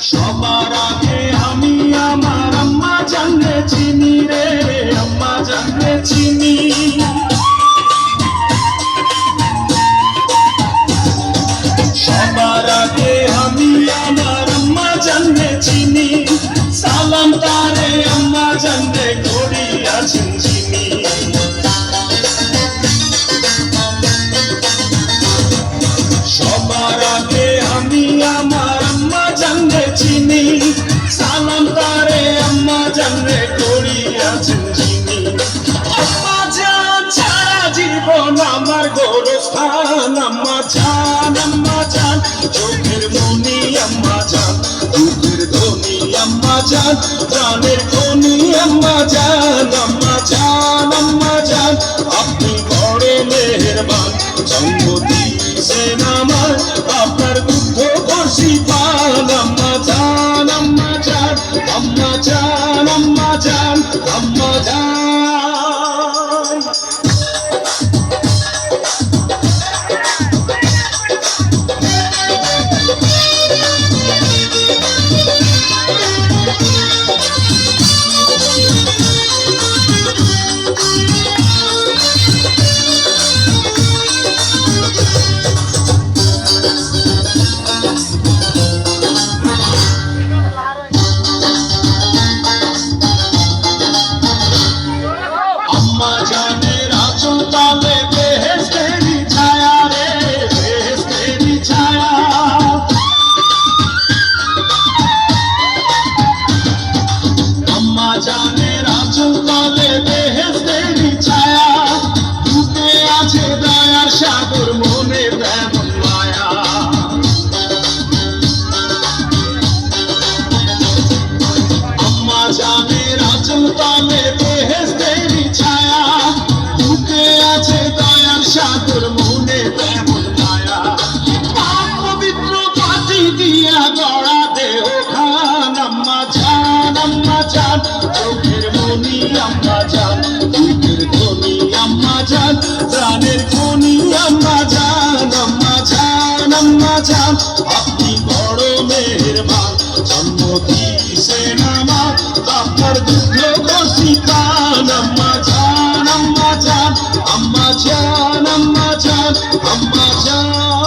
সবার আগে আমি আমার আম্মা জানলে চিনি রে, আম্মা জানলে চিনি। সবার আগে আমি আমার আম্মা জানলে চিনি, সালাম তারে আম্মা জানলে করিয়াছেন চিনি। সবার আগে আমি আমার আম্মা জানলে চিনি, সালাম তারে আম্মা জানলে করিয়াছেন চিনি। আম্মা জান ছাড়া জীবন আমার গোরস্থান, আম্মা জান চোখের মনি আম্মা জান, দুধের ধনী আম্মা জান, প্রাণের খনি আম্মা জান। আম্মা জান আপনি বড় মেহেরবান, জন্ম দিয়েছেন আমার আপনার দুধ বর্ষি পান। আম্মা জান আম্মা জান আম্মা জান আম্মা জান আম্মা জান। আম্মা জানের আঁচল তালে বেহেশতেরি ছায়া রে, বেহেশতেরি ছায়া। আম্মা জানের আঁচল তালে বেহেশতেরি ছায়া, বুকে আছে দয়ার সাগর মনে তেমন মায়া। আম্মা জানের আঁচল তালে বেহেশতেরি ছায়া, বুকে আছে দয়ার সাগর মনে তেমন মায়া। পবিত্র পাটি দিয়া গড়া দেহ খান, আম্মা জান চোখের মনি আম্মা জান, দুধের ধনী আম্মা জান, প্রাণের খনি আম্মা জান। আম্মা জান আপনি বড় মেহেরবান, জন্ম দিয়েছেন আমার আপনার দুধ বর্ষি পান। আম্মা জান আম্মা জান আম্মা জান আম্মা জান আম্মা জান।